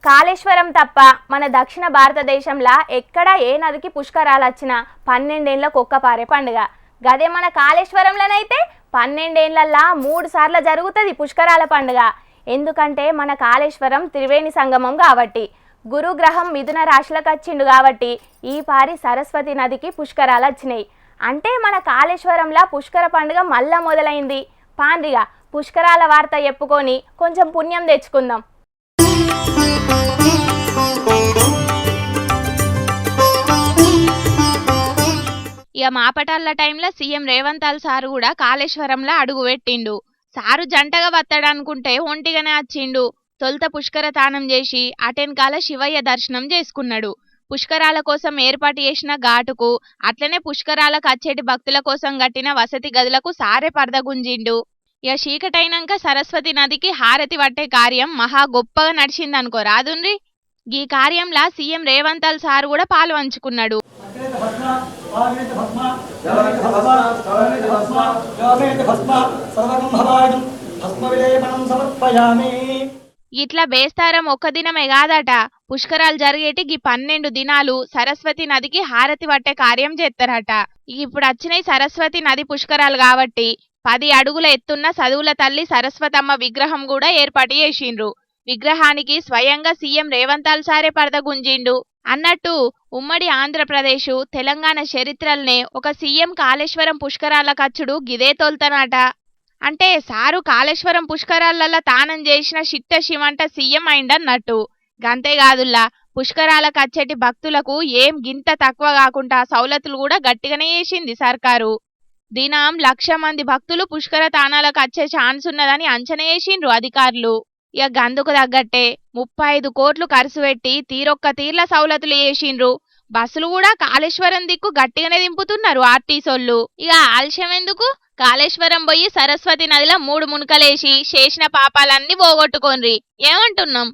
కాళేశ్వరం తప్ప మన దక్షిణ భారతదేశంలో ఎక్కడ ఏ నదికి పుష్కరాలు వచ్చినా 12 ఏళ్లకు ఒక్క పారే పండుగ. గదే మన కాళేశ్వరంలోనైతే 12 ఏళ్లల్లా 3 సార్లు జరుగుతుంది పుష్కరాల పండుగ. ఎందుకంటే మన కాళేశ్వరం త్రివేణి సంగమం కాబట్టి, గురుగ్రహం మిథున రాశిలోకి వచ్చిండు కాబట్టి ఈ పారి సరస్వతి నదికి పుష్కరాలు వచ్చినాయి. అంటే మన కాళేశ్వరంలో పుష్కర పండుగ మళ్ళా మొదలైంది. పాండ్రిగా పుష్కరాల వార్త చెప్పుకొని కొంచెం పుణ్యం తెచ్చుకుందాం. ఇక మాపటాల టైంలో సీఎం రేవంత్ సారు కూడా కాళేశ్వరంలో అడుగు పెట్టిండు. సారు జంటగా వత్తడనుకుంటే ఒంటిగానే వచ్చిండు. తొలుత పుష్కర తానం చేసి అటెన్కాల శివయ్య దర్శనం చేసుకున్నాడు. పుష్కరాల కోసం ఏర్పాటు చేసిన ఘాటుకు అట్లనే పుష్కరాలకు వచ్చేటి భక్తుల కోసం కట్టిన వసతి గదులకు సారే పరదగుంజిండు. ఇక చీకటైనాక సరస్వతి నదికి హారతి పట్టే కార్యం మహా గొప్పగా నడిచిందనుకో రాదుండ్రి. ఈ కార్యంలో సీఎం రేవంత్ సారు కూడా పాలు పంచుకున్నాడు. ఇట్లా బేస్తారం ఒక్క దినమే కాదట, పుష్కరాలు జరిగేటి ఈ 12 దినాలు సరస్వతి నదికి హారతి పట్టే కార్యం చేస్తారట. ఇప్పుడు వచ్చినాయి సరస్వతి నది పుష్కరాలు కాబట్టి 10 అడుగుల ఎత్తున్న చదువుల తల్లి సరస్వతమ్మ విగ్రహం కూడా ఏర్పాటు చేసిండ్రు. విగ్రహానికి స్వయంగా సీఎం రేవంత్ సారే పరదగుంజిండు. అన్నట్టు ఉమ్మడి ఆంధ్రప్రదేశ్ తెలంగాణ చరిత్రల్నే ఒక సీఎం కాళేశ్వరం పుష్కరాల కచ్చుడు గిదే తోల్తనాట. అంటే సారు కాళేశ్వరం పుష్కరాలల్లా తానం చేసిన చిట్ట శివంట సీఎం అయిండన్నట్టు. గంతేకాదుల్లా పుష్కరాల కచ్చేటి భక్తులకు ఏం గింత తక్కువ కాకుండా సౌలతులు కూడా గట్టిగానే చేసింది సర్కారు. దినం 1,00,000 మంది భక్తులు పుష్కర తానాలకు వచ్చే ఛాన్స్ ఉన్నదని అంచనా వేసిండ్రు అధికారులు. ఇక గందుకు తగ్గట్టే 35 కోట్లు ఖర్చు పెట్టి తీరొక్క తీర్ల సౌలతులు చేసిండ్రు. బస్సులు కూడా కాళేశ్వరం దిక్కు గట్టిగానే దింపుతున్నారు ఆర్టీసోళ్ళు. ఇక ఆలస్యం ఎందుకు, కాళేశ్వరం పోయి సరస్వతి నదిలో 3 మునకలేసి చేసిన పాపాలన్నీ పోగొట్టుకోండ్రి. ఏమంటున్నాం?